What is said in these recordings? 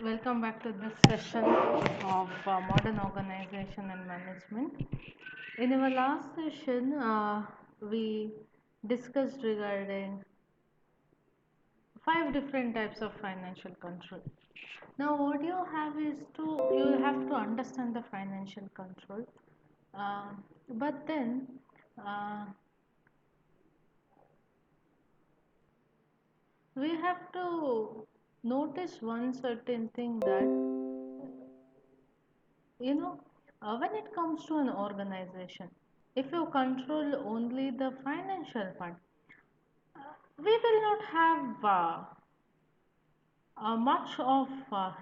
Welcome back to this session of modern organization and management. In our last session, we discussed regarding five different types of financial control. Now, what you have is you have to understand the financial control, uh, but then uh, we have to notice one certain thing that you know when it comes to an organization, if you control only the financial part, we will not have much of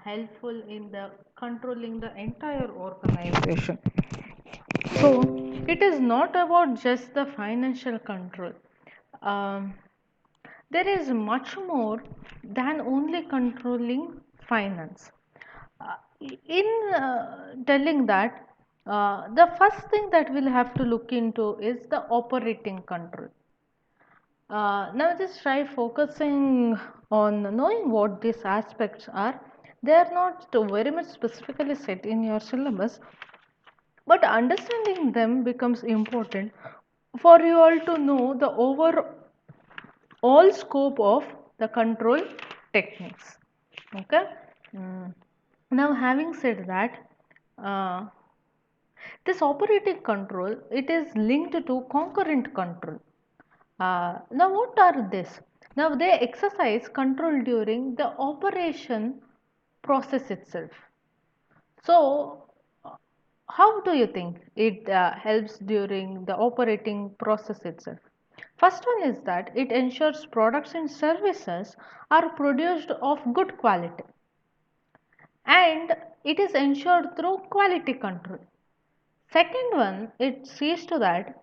helpful in the controlling the entire organization. So it is not about just the financial control. um, there is much more than only controlling finance. uh, in telling that, the first thing that we'll have to look into is the operating control. Now just try focusing on knowing what these aspects are. They are not very much specifically set in your syllabus, but understanding them becomes important for you all to know the overall scope of the control techniques. Okay. Mm. Now, having said that, uh, this operating control, it is linked to concurrent control. Now, what are this? Now, they exercise control during the operation process itself. So, how do you think it helps during the operating process itself? First one is that it ensures products and services are produced of good quality, and it is ensured through quality control. Second one, it sees to that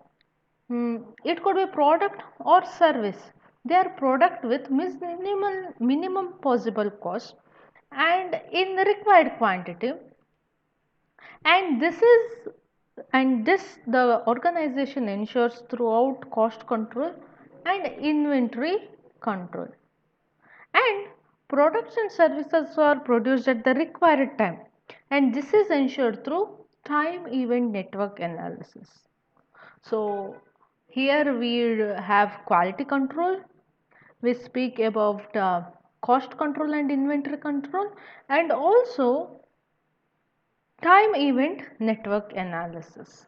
it could be product or service. They are product with minimum possible cost and in the required quantity, and this the organization ensures throughout cost control and inventory control, and products and services are produced at the required time, and this is ensured through time event network analysis. So here we have quality control, we speak about cost control and inventory control, and also time event network analysis.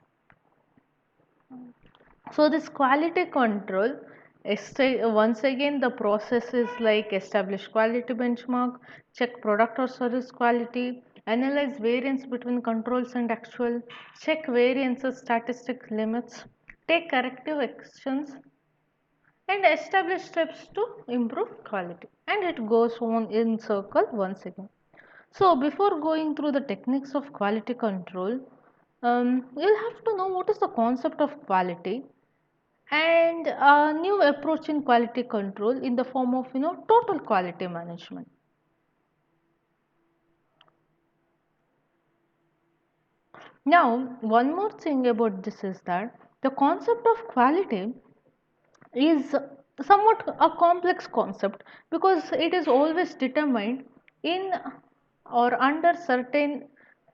So this quality control, once again the process is like establish quality benchmark, check product or service quality, analyze variance between controls and actual, check variances statistic limits, take corrective actions, and establish steps to improve quality, and it goes on in circle once again. So before going through the techniques of quality control, you'll have to know what is the concept of quality and a new approach in quality control in the form of total quality management. Now one more thing about this is that the concept of quality is somewhat a complex concept because it is always determined in or under certain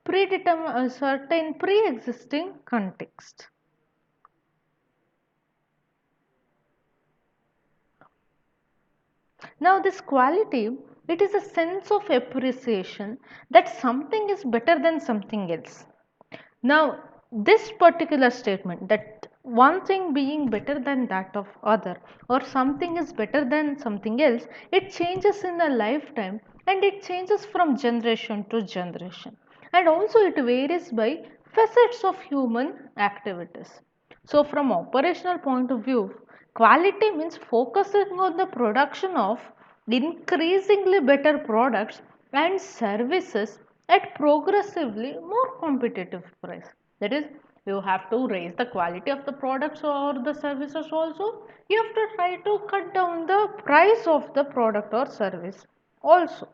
pre-existing context. Now this quality, it is a sense of appreciation that something is better than something else. Now this particular statement that one thing being better than that of other, or something is better than something else, it changes in a lifetime, and it changes from generation to generation, and also it varies by facets of human activities. So from operational point of view, quality means focusing on the production of increasingly better products and services at progressively more competitive price. That is, you have to raise the quality of the products or the services also. You have to try to cut down the price of the product or service also.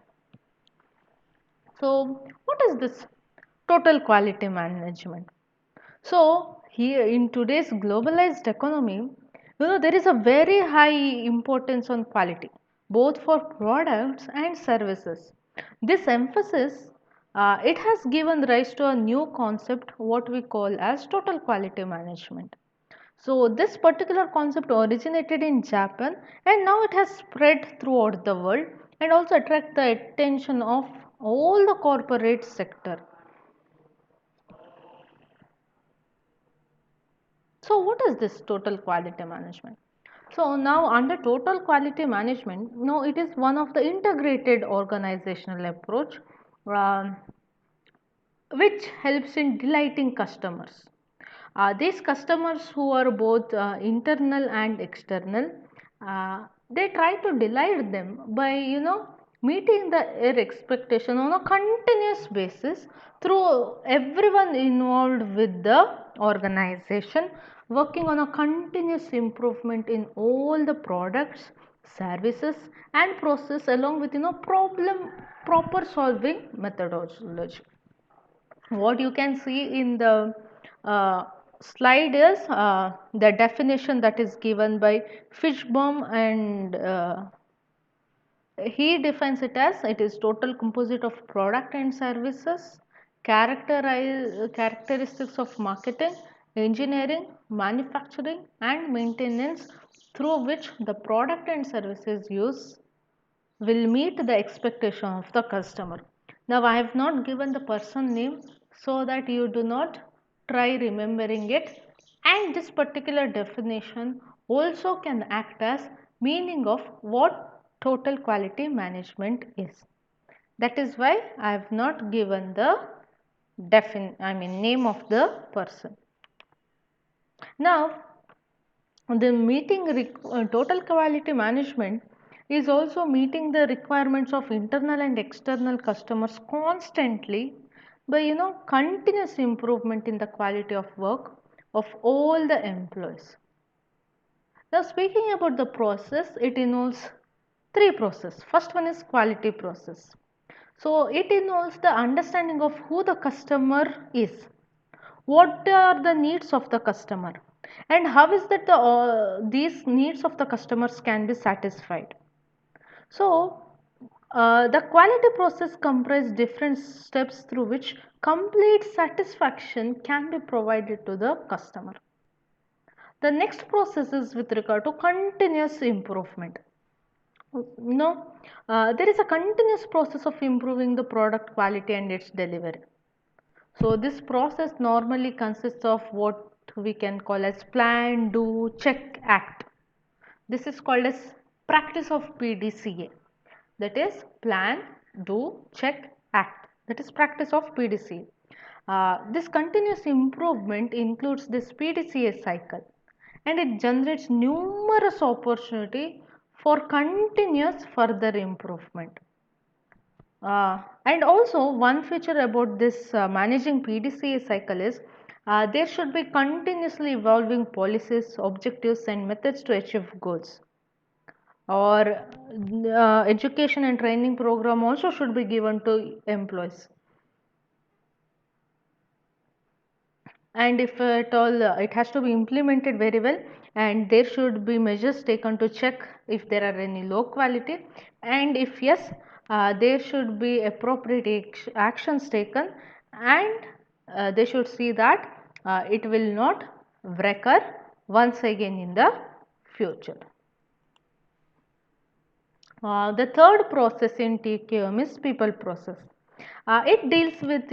So what is this total quality management? So here in today's globalized economy, there is a very high importance on quality, both for products and services. This emphasis it has given rise to a new concept what we call as total quality management. So this particular concept originated in Japan and now it has spread throughout the world and also attract the attention of all the corporate sector. So what is this total quality management? So now under total quality management, it is one of the integrated organizational approach um, which helps in delighting customers. These customers who are both internal and external, they try to delight them by meeting their expectation on a continuous basis through everyone involved with the organization, working on a continuous improvement in all the products, services and process along with problem proper solving methodology. What you can see in the slide is the definition that is given by Fishbaum, and he defines it as it is total composite of product and services, characteristics of marketing, engineering, manufacturing and maintenance through which the product and services use will meet the expectation of the customer. Now I have not given the person name so that you do not try remembering it, and this particular definition also can act as meaning of what total quality management is. That is why I have not given the name of the person. Now the total quality management is also meeting the requirements of internal and external customers constantly by continuous improvement in the quality of work of all the employees. Now speaking about the process, it involves three processes. First one is quality process. So it involves the understanding of who the customer is, what are the needs of the customer, and how is that these needs of the customers can be satisfied. So the quality process comprises different steps through which complete satisfaction can be provided to the customer. The next process is with regard to continuous improvement. There is a continuous process of improving the product quality and its delivery. So this process normally consists of what we can call as plan, do, check, act. This is called as practice of PDCA. That is plan, do, check, act. That is practice of PDCA. This continuous improvement includes this PDCA cycle and it generates numerous opportunity for continuous further improvement. And also one feature about this managing PDCA cycle is there should be continuously evolving policies, objectives and methods to achieve goals. Or education and training program also should be given to employees. And if at all it has to be implemented very well, and there should be measures taken to check if there are any low quality, and if yes, there should be appropriate actions taken, and they should see that it will not recur once again in the future. The third process in TQM is people process. It deals with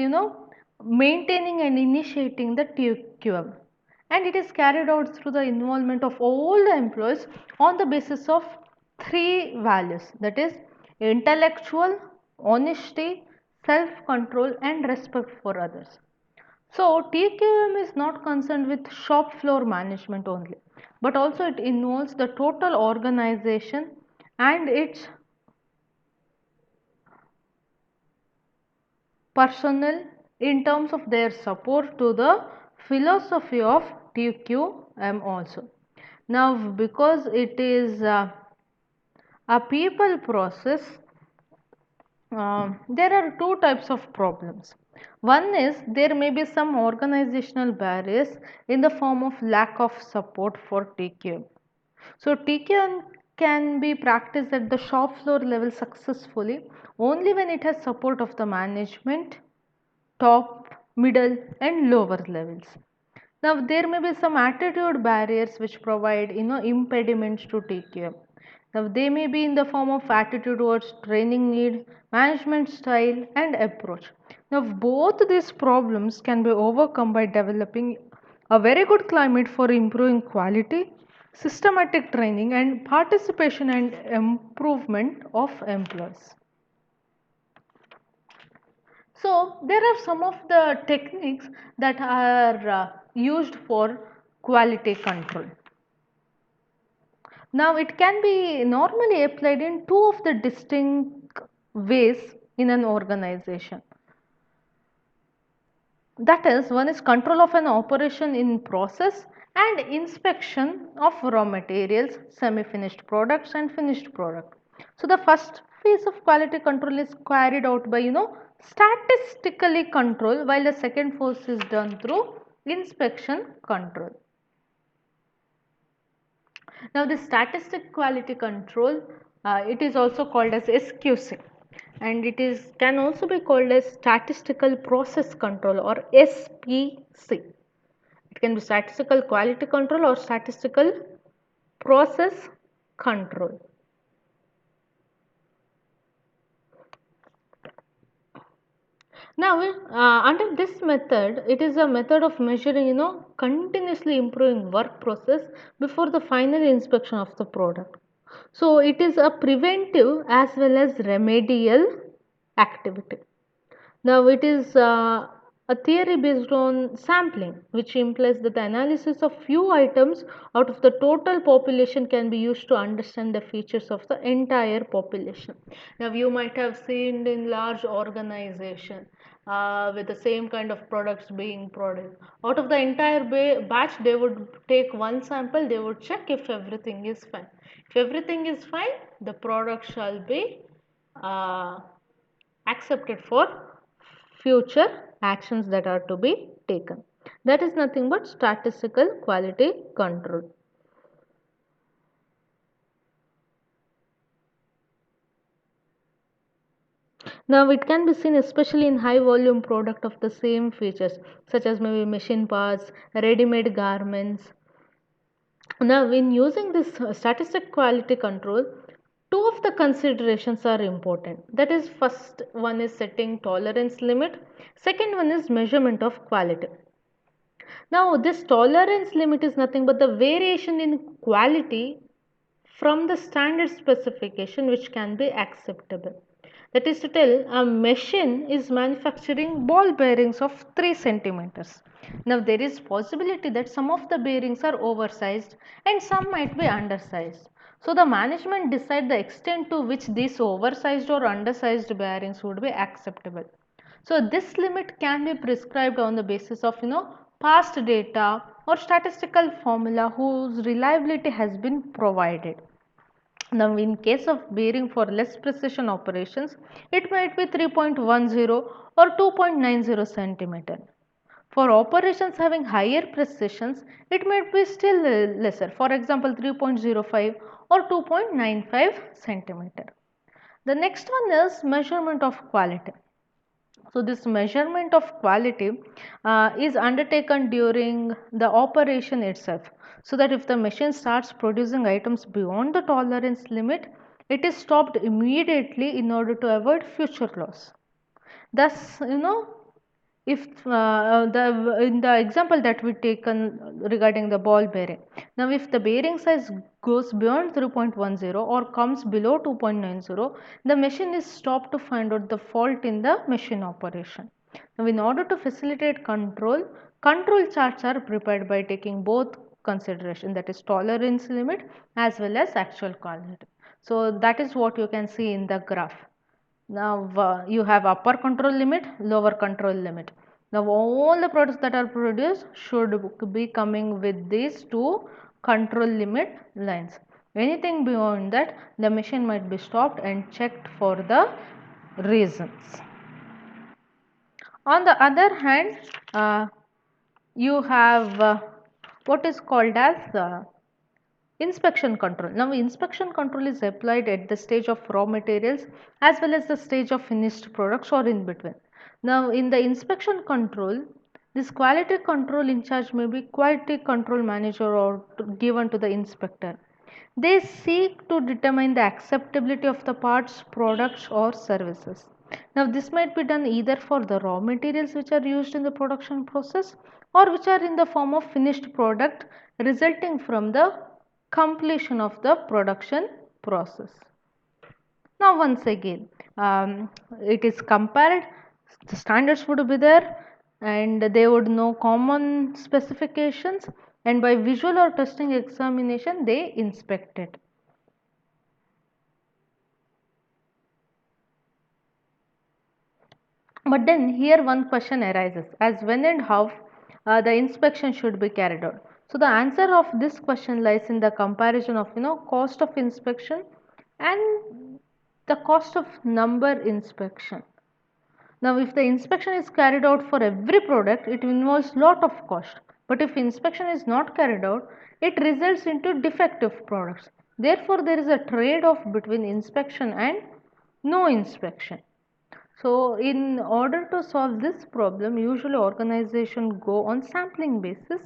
maintaining and initiating the TQM, and it is carried out through the involvement of all the employees on the basis of three values, that is intellectual, honesty, self-control and respect for others. So TQM is not concerned with shop floor management only, but also it involves the total organization and its personnel in terms of their support to the philosophy of TQM also. Now because it is a people process, there are two types of problems. One is there may be some organizational barriers in the form of lack of support for TQM. So TQM can be practiced at the shop floor level successfully only when it has support of the management, top, middle and lower levels. Now there may be some attitude barriers which provide impediments to take care. Now they may be in the form of attitude towards training need, management style and approach. Now both these problems can be overcome by developing a very good climate for improving quality, systematic training and participation and improvement of employees. So there are some of the techniques that are used for quality control. Now it can be normally applied in two of the distinct ways in an organization. That is, one is control of an operation in process and inspection of raw materials, semi-finished products and finished product. So the first phase of quality control is carried out by statistically control, while the second phase is done through inspection control. Now the statistic quality control, it is also called as SQC, and it is can also be called as statistical process control or SPC. It can be statistical quality control or statistical process control. Now, under this method, it is a method of measuring, continuously improving work process before the final inspection of the product. So, it is a preventive as well as remedial activity. Now, it is a theory based on sampling, which implies that the analysis of few items out of the total population can be used to understand the features of the entire population. Now, you might have seen in large organization with the same kind of products being produced. Out of the entire batch, they would take one sample, they would check if everything is fine. If everything is fine, the product shall be accepted for future actions that are to be taken. That is nothing but statistical quality control. Now it can be seen especially in high volume product of the same features, such as maybe machine parts, ready-made garments. Now in using this statistic quality control, two of the considerations are important. That is, first one is setting tolerance limit, second one is measurement of quality. Now this tolerance limit is nothing but the variation in quality from the standard specification which can be acceptable. That is to tell, a machine is manufacturing ball bearings of 3 centimeters. Now there is possibility that some of the bearings are oversized and some might be undersized. So the management decide the extent to which these oversized or undersized bearings would be acceptable. So this limit can be prescribed on the basis of past data or statistical formula whose reliability has been provided. Now in case of bearing for less precision operations, it might be 3.10 or 2.90 centimeter. For operations having higher precisions, it might be still lesser, for example 3.05 or 2.95 centimeter. The next one is measurement of quality. So this measurement of quality is undertaken during the operation itself, so that if the machine starts producing items beyond the tolerance limit, it is stopped immediately in order to avoid future loss. Thus, if in the example that we taken regarding the ball bearing, now if the bearing size goes beyond 3.10 or comes below 2.90, the machine is stopped to find out the fault in the machine operation. Now in order to facilitate control, control charts are prepared by taking both consideration, that is tolerance limit as well as actual quality. So that is what you can see in the graph. Now you have upper control limit, lower control limit. Now all the products that are produced should be coming with these two control limit lines. Anything beyond that, the machine might be stopped and checked for the reasons. On the other hand, you have what is called as Inspection control. Now, inspection control is applied at the stage of raw materials as well as the stage of finished products or in between. Now, in the inspection control, this quality control in charge may be quality control manager or given to the inspector. They seek to determine the acceptability of the parts, products, or services. Now, this might be done either for the raw materials which are used in the production process or which are in the form of finished product resulting from the completion of the production process. Now, once again, it is compared, the standards would be there and they would know common specifications, and by visual or testing examination they inspect it. But then here one question arises as when and how the inspection should be carried out. So the answer of this question lies in the comparison of cost of inspection and the cost of number inspection. Now if the inspection is carried out for every product, it involves lot of cost. But if inspection is not carried out, it results into defective products. Therefore there is a trade off between inspection and no inspection. So in order to solve this problem, usually organizations go on sampling basis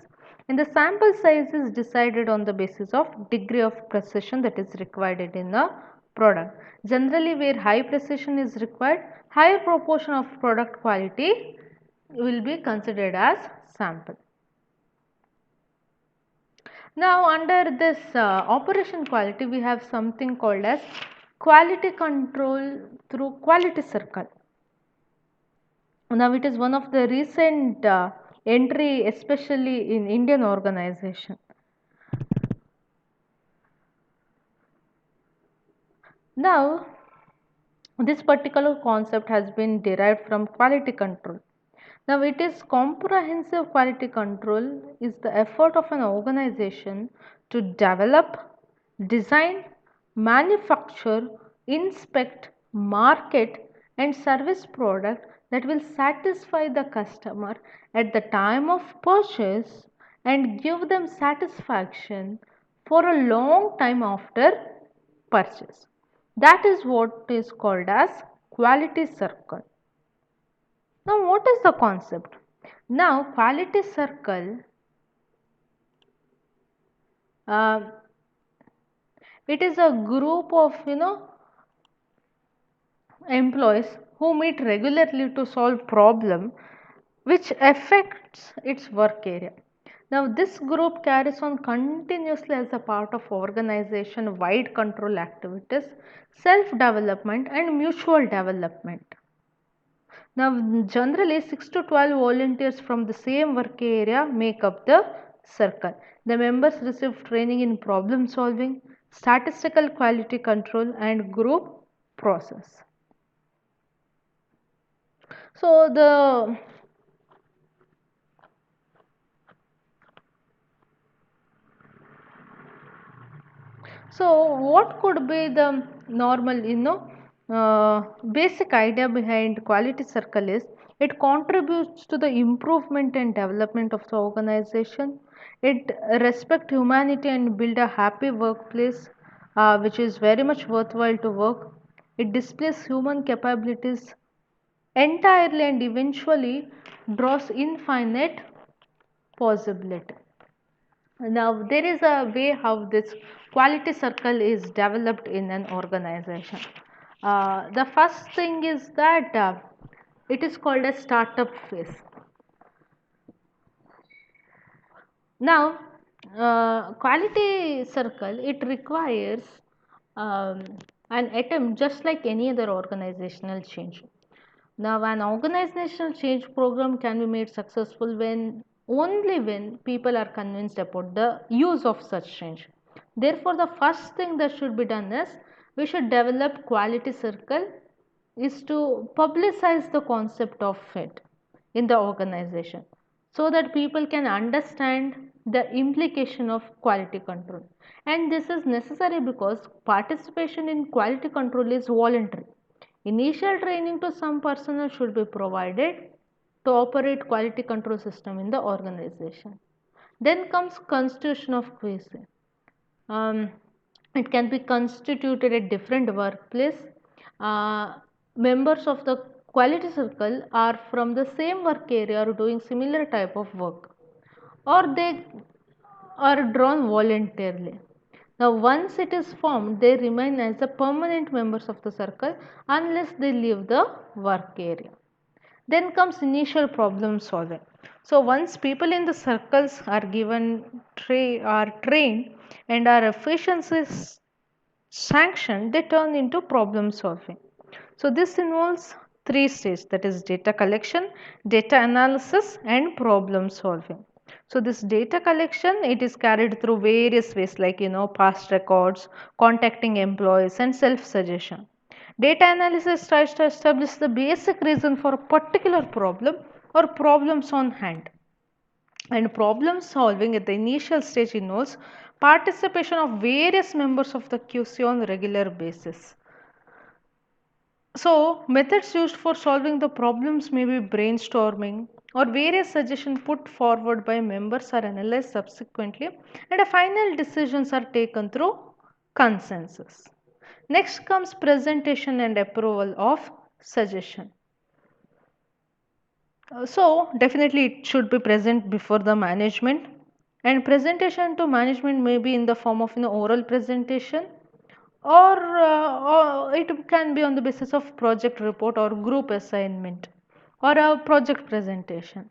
and the sample size is decided on the basis of degree of precision that is required in a product. Generally where high precision is required, higher proportion of product quality will be considered as sample. Now under this operation quality we have something called as quality control through quality circle. Now it is one of the recent entry especially in Indian organization. Now this particular concept has been derived from quality control. Now it is comprehensive quality control is the effort of an organization to develop, design, manufacture, inspect, market and service product that will satisfy the customer at the time of purchase and give them satisfaction for a long time after purchase. That is what is called as quality circle. Now, what is the concept? Now, quality circle, uh, it is a group of employees who meet regularly to solve problem which affects its work area. Now, this group carries on continuously as a part of organization wide control activities, self development, and mutual development. Now, generally 6 to 12 volunteers from the same work area make up the circle. The members receive training in problem solving, statistical quality control, and group process. So, what could be the normal, basic idea behind quality circle is it contributes to the improvement and development of the organization. It respect humanity and build a happy workplace, which is very much worthwhile to work. It displays human capabilities entirely and eventually draws infinite possibility. Now, there is a way how this quality circle is developed in an organization. The first thing is that it is called a startup phase. Now, quality circle it requires um, an attempt just like any other organizational change. Now, an organizational change program can be made successful when only when people are convinced about the use of such change. Therefore, the first thing that should be done is we should develop quality circle is to publicize the concept of it in the organization so that people can understand the implication of quality control. And this is necessary because participation in quality control is voluntary. Initial training to some personnel should be provided to operate quality control system in the organization. Then comes constitution of QC. Um, it can be constituted at different workplace. Uh, Members of the quality circle are from the same work area or doing similar type of work, or they are drawn voluntarily. Now, once it is formed, they remain as the permanent members of the circle unless they leave the work area. Then comes initial problem solving. So once people in the circles are are trained and are efficiencies sanctioned, they turn into problem solving. So this involves three stages, that is data collection, data analysis and problem solving. So this data collection, it is carried through various ways like past records, contacting employees and self suggestion. Data analysis tries to establish the basic reason for a particular problem or problems on hand. And problem solving at the initial stage involves participation of various members of the QC on a regular basis. So, methods used for solving the problems may be brainstorming or various suggestions put forward by members are analyzed subsequently and a final decisions are taken through consensus. Next comes presentation and approval of suggestion. So definitely it should be present before the management, and presentation to management may be in the form of oral presentation, or it can be on the basis of project report or group assignment or a project presentation.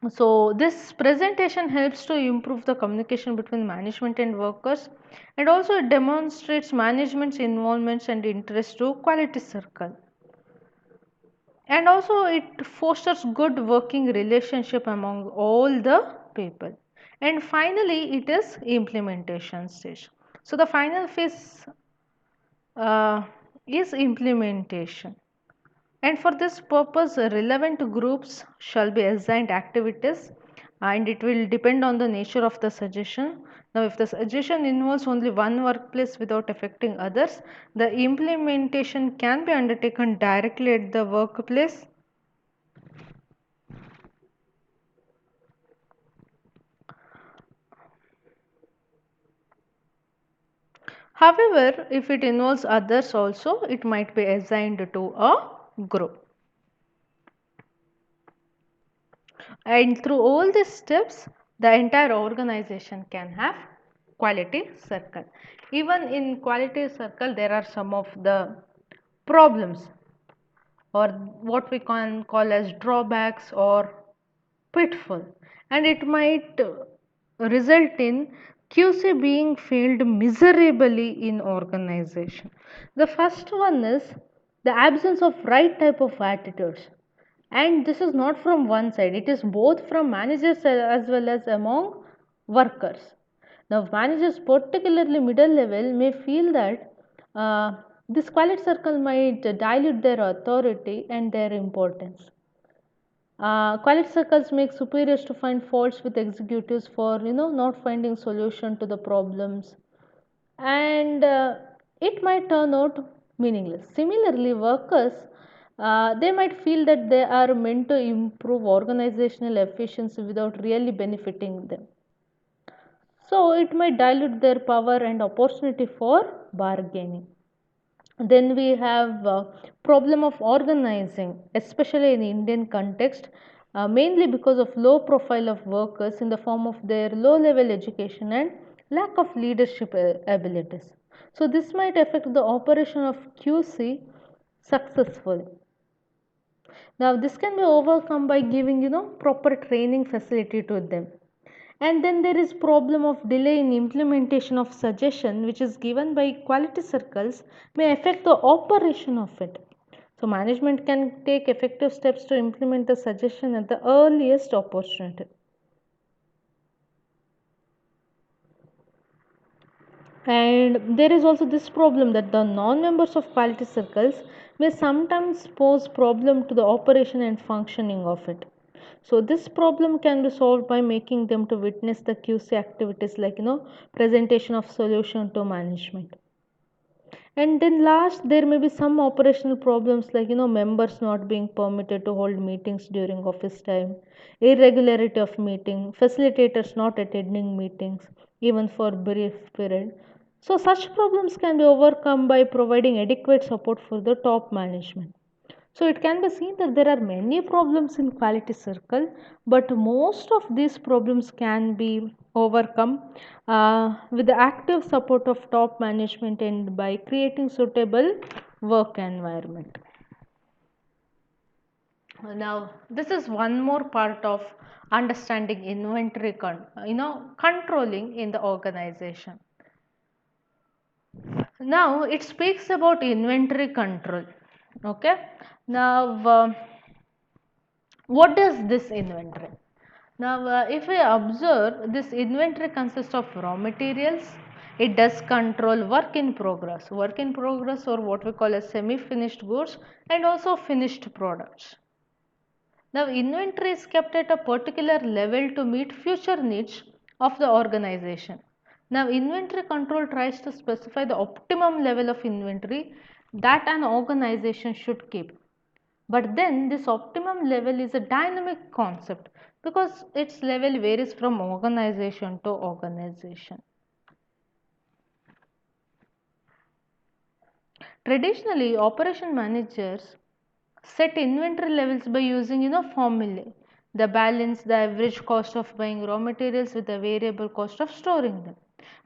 So this presentation helps to improve the communication between management and workers, and also it demonstrates management's involvement and interest to quality circle, and also it fosters good working relationship among all the people. And finally it is implementation stage. So the final phase uh, is implementation, and for this purpose relevant groups shall be assigned activities, and it will depend on the nature of the suggestion. Now if the suggestion involves only one workplace without affecting others, the implementation can be undertaken directly at the workplace. However, if it involves others also, it might be assigned to a group. And through all these steps, the entire organization can have quality circle. Even in quality circle, there are some of the problems, or what we can call as drawbacks or pitfall, and it might result in QC being failed miserably in organization. The first one is the absence of right type of attitudes, and this is not from one side, it is both from managers as well as among workers. Now managers, particularly middle level, may feel that this quality circle might dilute their authority and their importance. Quality circles make superiors to find faults with executives for not finding solution to the problems, and it might turn out meaningless. Similarly, workers, they might feel that they are meant to improve organizational efficiency without really benefiting them. So it might dilute their power and opportunity for bargaining. Then we have problem of organizing, especially in Indian context, mainly because of low profile of workers in the form of their low level education and lack of leadership abilities. So this might affect the operation of QC successfully. Now this can be overcome by giving proper training facility to them. And then there is problem of delay in implementation of suggestion which is given by quality circles may affect the operation of it. So management can take effective steps to implement the suggestion at the earliest opportunity. And there is also this problem that the non-members of quality circles may sometimes pose problem to the operation and functioning of it. So this problem can be solved by making them to witness the QC activities like presentation of solution to management. And then last, there may be some operational problems like members not being permitted to hold meetings during office time, irregularity of meeting, facilitators not attending meetings even for brief period. So such problems can be overcome by providing adequate support for the top management. So it can be seen that there are many problems in quality circle, but most of these problems can be overcome with the active support of top management and by creating suitable work environment. Now, this is one more part of understanding inventory controlling in the organization. Now it speaks about inventory control. Okay. Now, what is this inventory? Now, if we observe, this inventory consists of raw materials. It does control work in progress, or what we call as semi-finished goods, and also finished products. Now, inventory is kept at a particular level to meet future needs of the organization. Now, inventory control tries to specify the optimum level of inventory that an organization should keep. But then this optimum level is a dynamic concept because its level varies from organization to organization. Traditionally, operation managers set inventory levels by using formulae. The balance the average cost of buying raw materials with the variable cost of storing them.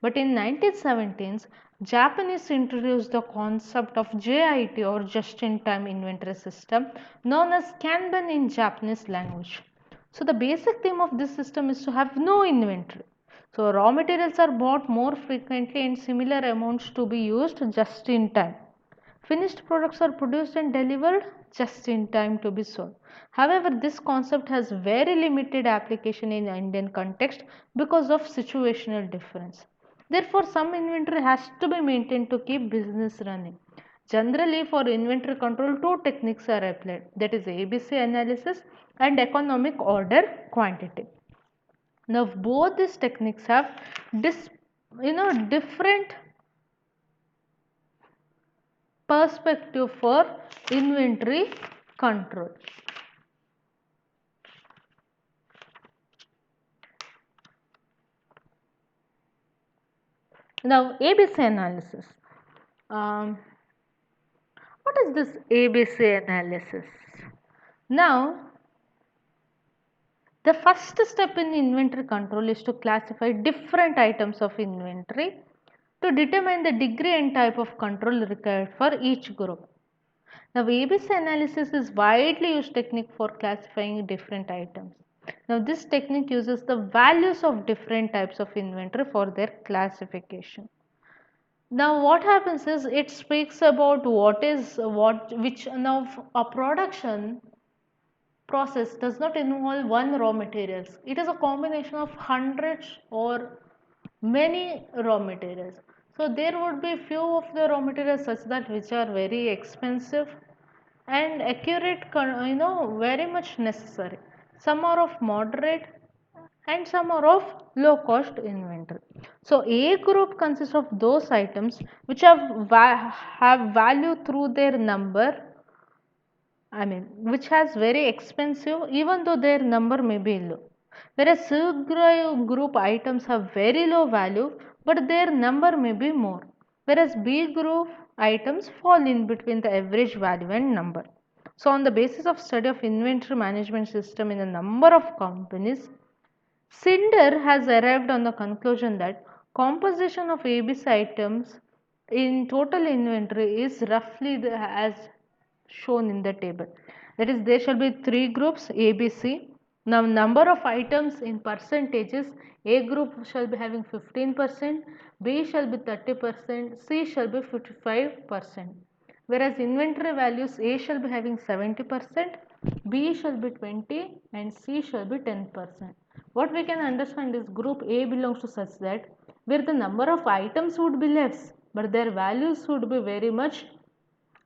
But in 1917s, Japanese introduced the concept of JIT or just-in-time inventory system known as Kanban in Japanese language. So the basic theme of this system is to have no inventory. So raw materials are bought more frequently and similar amounts to be used just in time. Finished products are produced and delivered just in time to be sold. However, this concept has very limited application in Indian context because of situational difference. Therefore, some inventory has to be maintained to keep business running. Generally, for inventory control, two techniques are applied, that is ABC analysis and economic order quantity. Now, both these techniques have different perspective for inventory control. Now, ABC analysis. Um, what is this ABC analysis? Now, the first step in inventory control is to classify different items of inventory to determine the degree and type of control required for each group. Now, ABC analysis is widely used technique for classifying different items. Now, this technique uses the values of different types of inventory for their classification. Now, what happens is it speaks about which now a production process does not involve one raw materials. It is a combination of hundreds or many raw materials. So there would be few of the raw materials such that which are very expensive and accurate, very much necessary. Some are of moderate and some are of low cost inventory. So A group consists of those items which have value through their number, which has very expensive even though their number may be low. Whereas C group items have very low value but their number may be more. Whereas B group items fall in between the average value and number. So on the basis of study of inventory management system in a number of companies, Cinder has arrived on the conclusion that composition of ABC items in total inventory is roughly as shown in the table. That is, there shall be three groups ABC. Now, number of items in percentages, A group shall be having 15%, B shall be 30%, C shall be 55%. Whereas inventory values, A shall be having 70%, B shall be 20 and C shall be 10%. What we can understand is group A belongs to such that where the number of items would be less but their values would be very much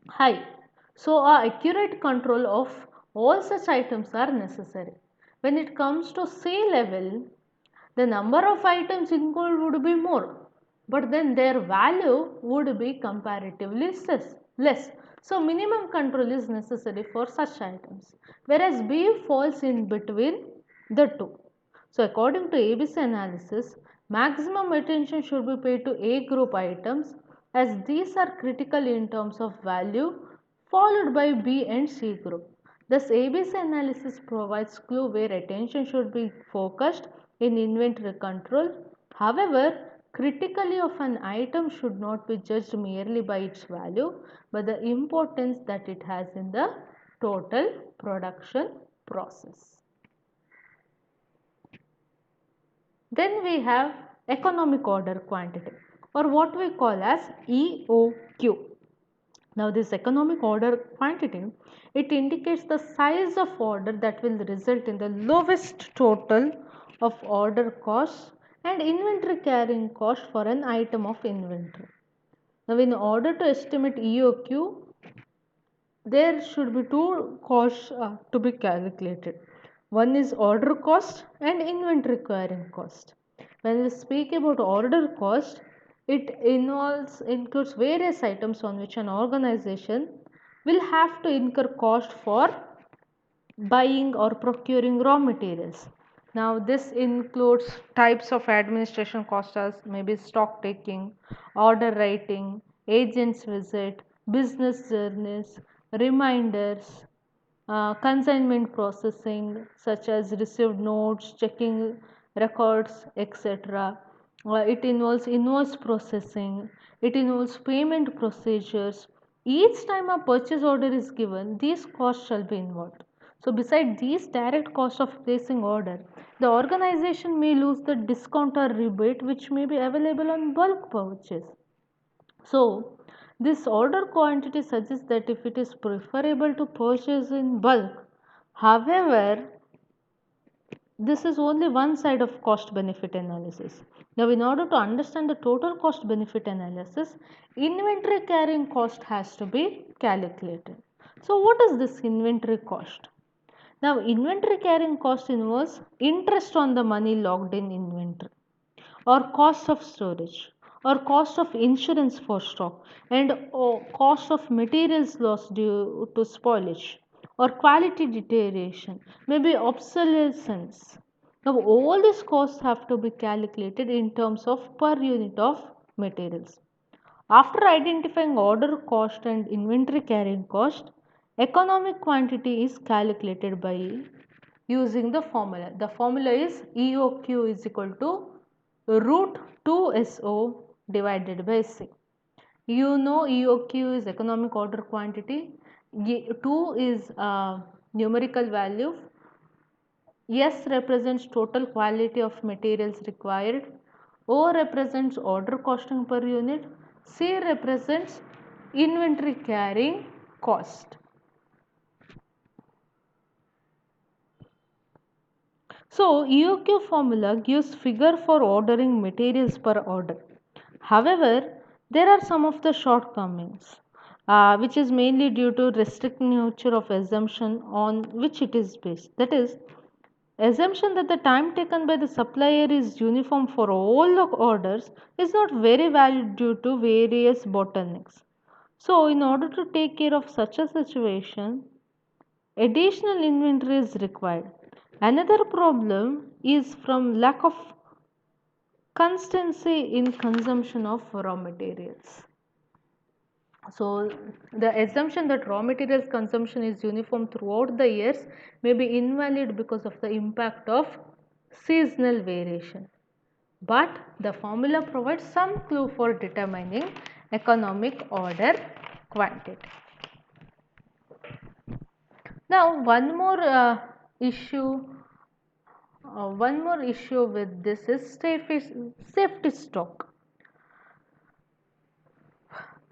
high. So, a accurate control of all such items are necessary. When it comes to C level, the number of items involved would be more but then their value would be comparatively less. So minimum control is necessary for such items, whereas B falls in between the two. So according to ABC analysis, maximum attention should be paid to A group items as these are critical in terms of value, followed by B and C group. Thus, ABC analysis provides clue where attention should be focused in inventory control. However, criticality of an item should not be judged merely by its value, but the importance that it has in the total production process. Then we have economic order quantity, or what we call as EOQ. Now this economic order quantity, it indicates the size of order that will result in the lowest total of order cost and inventory carrying cost for an item of inventory. Now in order to estimate EOQ, there should be two costs to be calculated. One is order cost and inventory carrying cost. When we speak about order cost, it includes various items on which an organization will have to incur cost for buying or procuring raw materials. Now this includes types of administration costs as maybe stock taking, order writing, agents visit, business journeys, reminders, consignment processing such as received notes, checking records, etc. It involves invoice processing, it involves payment procedures. Each time a purchase order is given, these costs shall be involved. So, beside these direct costs of placing order, the organization may lose the discount or rebate which may be available on bulk purchase. So, this order quantity suggests that if it is preferable to purchase in bulk, however, this is only one side of cost benefit analysis. Now, in order to understand the total cost benefit analysis, inventory carrying cost has to be calculated. So, what is this inventory cost? Now, inventory carrying cost involves interest on the money locked in inventory, or cost of storage, or cost of insurance for stock, and cost of materials lost due to spoilage or quality deterioration, maybe obsolescence. Now all these costs have to be calculated in terms of per unit of materials. After identifying order cost and inventory carrying cost, economic quantity is calculated by using the formula. The formula is EOQ is equal to root 2SO divided by C. You know EOQ is economic order quantity, 2 is numerical value, S represents total quality of materials required, O represents order costing per unit, C represents inventory carrying cost. So, EOQ formula gives figure for ordering materials per order. However, there are some of the shortcomings, which is mainly due to restricting nature of assumption on which it is based. That is, assumption that the time taken by the supplier is uniform for all the orders is not very valid due to various bottlenecks. So, in order to take care of such a situation, additional inventory is required. Another problem is from lack of constancy in consumption of raw materials. So, the assumption that raw materials consumption is uniform throughout the years may be invalid because of the impact of seasonal variation. But the formula provides some clue for determining economic order quantity. Now, one more issue with this is safety stock.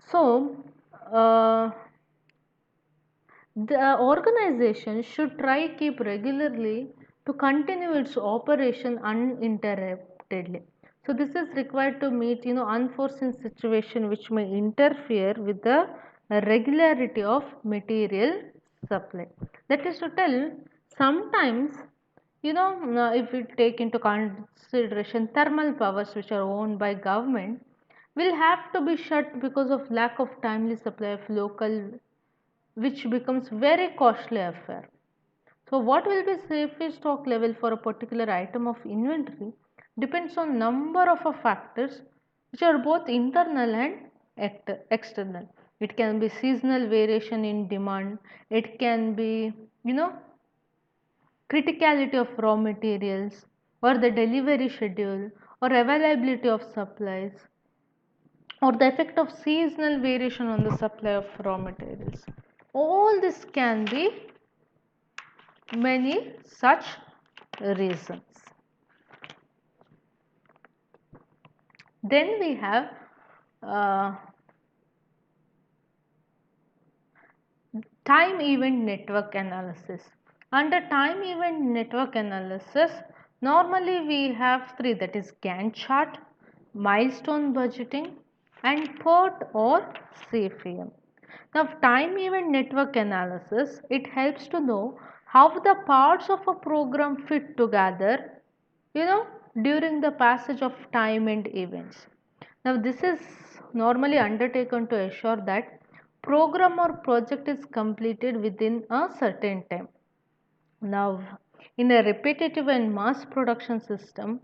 So, the organization should try keep regularly to continue its operation uninterruptedly. So this is required to meet unforeseen situation which may interfere with the regularity of material supply. That is to tell, sometimes if we take into consideration thermal powers which are owned by government, will have to be shut because of lack of timely supply of local, which becomes very costly affair. So what will be safety stock level for a particular item of inventory depends on number of factors which are both internal and external. It can be seasonal variation in demand, it can be, you know, criticality of raw materials, or the delivery schedule, or availability of supplies, or the effect of seasonal variation on the supply of raw materials. All this can be many such reasons. Then we have uh, time event network analysis. Under time event network analysis, normally we have three, that is Gantt chart, milestone budgeting, and PERT or CFM. Now, time event network analysis, it helps to know how the parts of a program fit together, you know, during the passage of time and events. Now, this is normally undertaken to assure that program or project is completed within a certain time. Now, in a repetitive and mass production system,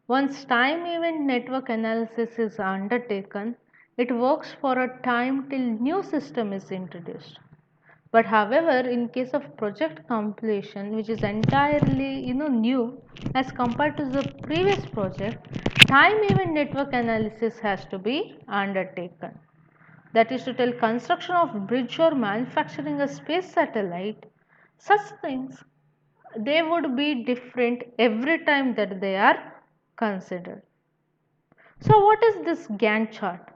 once time event network analysis is undertaken, it works for a time till new system is introduced. But however, in case of project completion, which is entirely new as compared to the previous project, time event network analysis has to be undertaken. That is to tell construction of bridge or manufacturing a space satellite, such things, they would be different every time that they are considered. So what is this Gantt chart?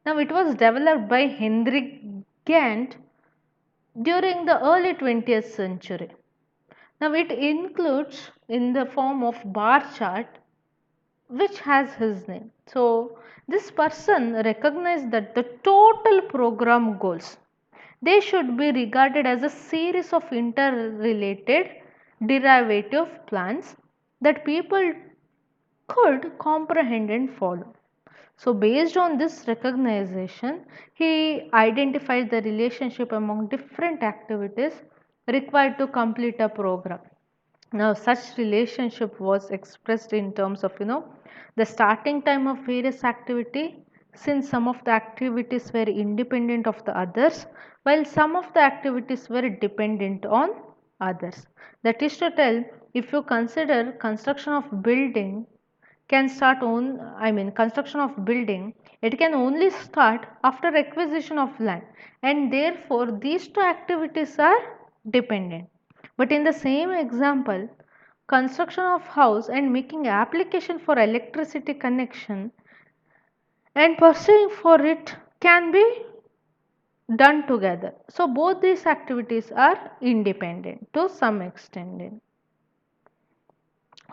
Now it was developed by Henry Gantt during the early 20th century. Now it includes in the form of bar chart which has his name. So this person recognized that the total program goals, they should be regarded as a series of interrelated derivative plans that people could comprehend and follow. So based on this recognition, he identified the relationship among different activities required to complete a program. Now such relationship was expressed in terms of the starting time of various activity, since some of the activities were independent of the others while some of the activities were dependent on others. That is to tell, if you consider construction of building can start on construction of building, it can only start after acquisition of land, and therefore these two activities are dependent. But in the same example, construction of house and making application for electricity connection and pursuing for it can be done together. So both these activities are independent to some extent.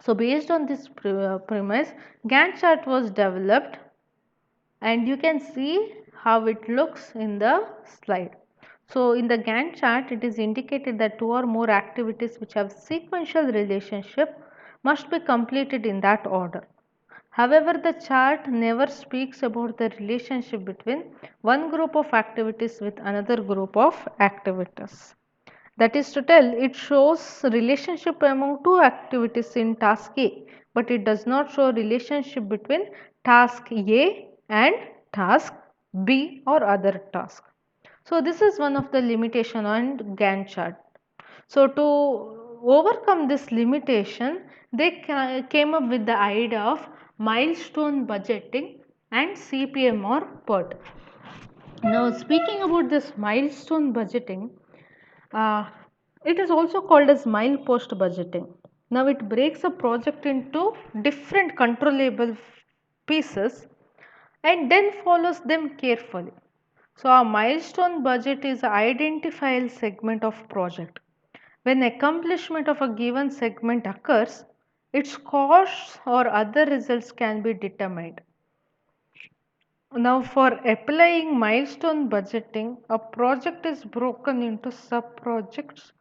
So based on this premise, Gantt chart was developed, and you can see how it looks in the slide. So in the Gantt chart, it is indicated that two or more activities which have sequential relationship must be completed in that order. However, the chart never speaks about the relationship between one group of activities with another group of activities. That is to tell, it shows relationship among two activities in task A, but it does not show relationship between task A and task B or other task. So this is one of the limitation on Gantt chart. So to overcome this limitation, they came up with the idea of milestone budgeting and CPM or PERT. Now speaking about this milestone budgeting, uh, it is also called as milepost budgeting. Now it breaks a project into different controllable pieces and then follows them carefully. So a milestone budget is an identifiable segment of project. When accomplishment of a given segment occurs, its costs or other results can be determined. Now for applying milestone budgeting, a project is broken into sub-projects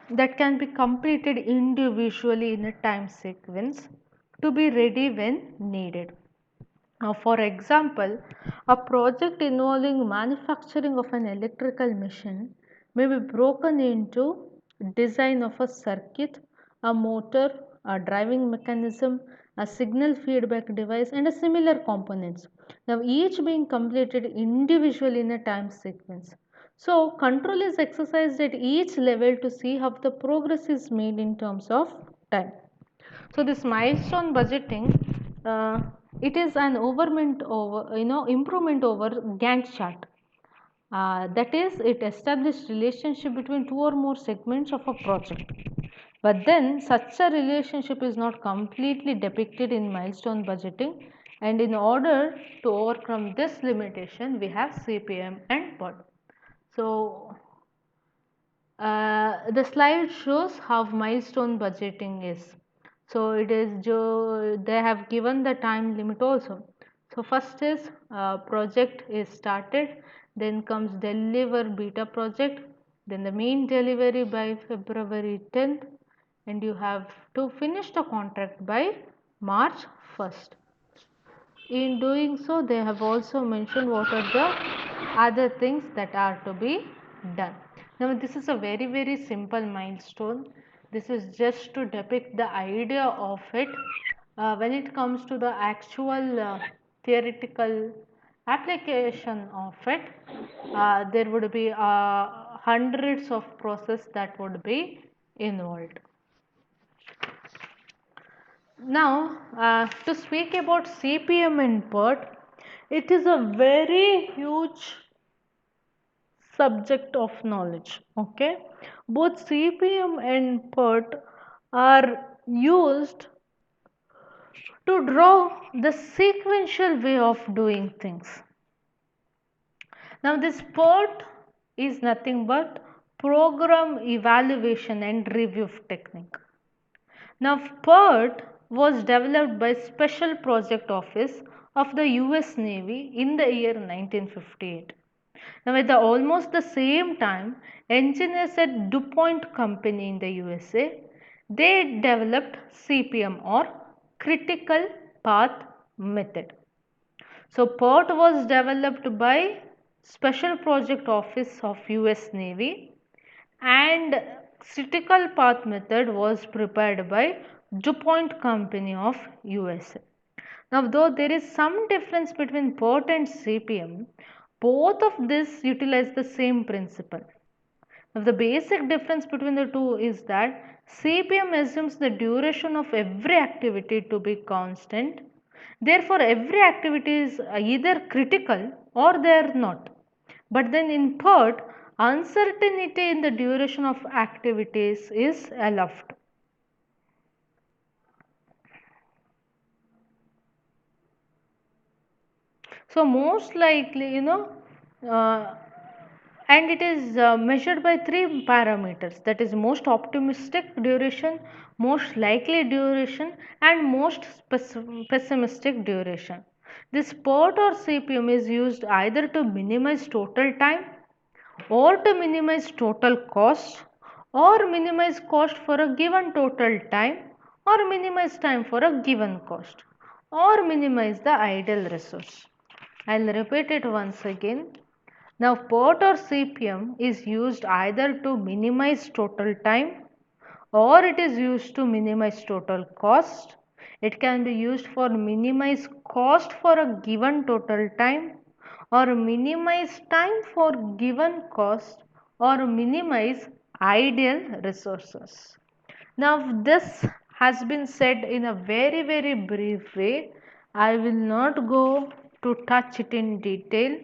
that can be completed individually in a time sequence to be ready when needed. Now, for example, a project involving manufacturing of an electrical machine may be broken into design of a circuit, a motor, a driving mechanism, a signal feedback device, and a similar components. Now, each being completed individually in a time sequence. So, control is exercised at each level to see how the progress is made in terms of time. So this milestone budgeting, it is an improvement over Gantt chart. That is, it established relationship between two or more segments of a project. But then such a relationship is not completely depicted in milestone budgeting, and in order to overcome this limitation, we have CPM and PERT. So the slide shows how milestone budgeting is. So it is they have given the time limit also. So first is project is started, then comes deliver beta project, then the main delivery by February 10th, and you have to finish the contract by March 1st. In doing so, they have also mentioned what are the other things that are to be done. Now, this is a very simple milestone. This is just to depict the idea of it. When it comes to the actual theoretical application of it, there would be hundreds of process that would be involved. Now, to speak about CPM and PERT, it is a very huge subject of knowledge. Okay, both CPM and PERT are used to draw the sequential way of doing things. Now, this PERT is nothing but program evaluation and review technique. Now, PERT was developed by Special Project Office of the US Navy in the year 1958. Now, at almost the same time, engineers at DuPont Company in the USA, they developed CPM or Critical Path Method. So, PERT was developed by Special Project Office of US Navy, and critical path method was prepared by DuPont Company of USA. Now, though there is some difference between PERT and CPM, both of these utilize the same principle. Now, the basic difference between the two is that CPM assumes the duration of every activity to be constant. Therefore, every activity is either critical or they are not. But then in PERT, uncertainty in the duration of activities is allowed. So most likely, and it is measured by three parameters, that is most optimistic duration, most likely duration, and most pessimistic duration. This PERT or CPM is used either to minimize total time or to minimize total cost or minimize cost for a given total time or minimize time for a given cost or minimize the idle resource. I will repeat it once again. Now, PERT or CPM is used either to minimize total time or it is used to minimize total cost. It can be used for minimize cost for a given total time or minimize time for given cost or minimize ideal resources. Now, this has been said in a very brief way. I will not go to touch it in detail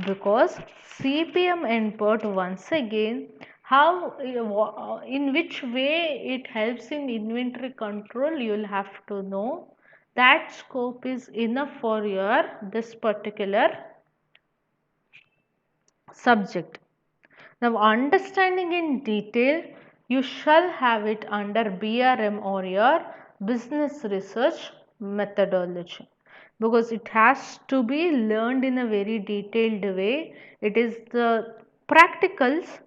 because CPM and PERT once again how in which way it helps in inventory control, you will have to know. That scope is enough for your this particular subject. Now, understanding in detail, you shall have it under BRM or your business research methodology, because it has to be learned in a very detailed way. It is the practicals,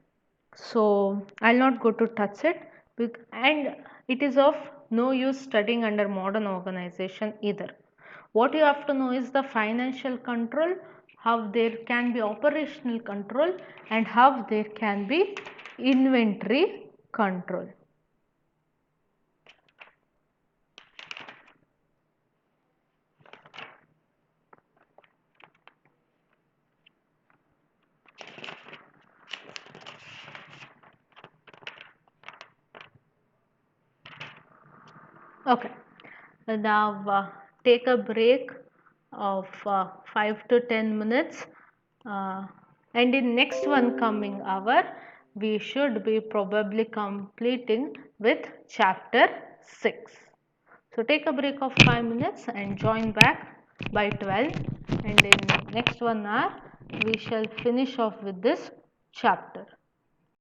so I will not go to touch it, and it is of no use studying under modern organization either. What you have to know is the financial control, how there can be operational control, and how there can be inventory control. Okay, now take a break of 5 to 10 minutes, and in next one coming hour we should be probably completing with chapter 6. So take a break of 5 minutes and join back by 12, and in next 1 hour we shall finish off with this chapter.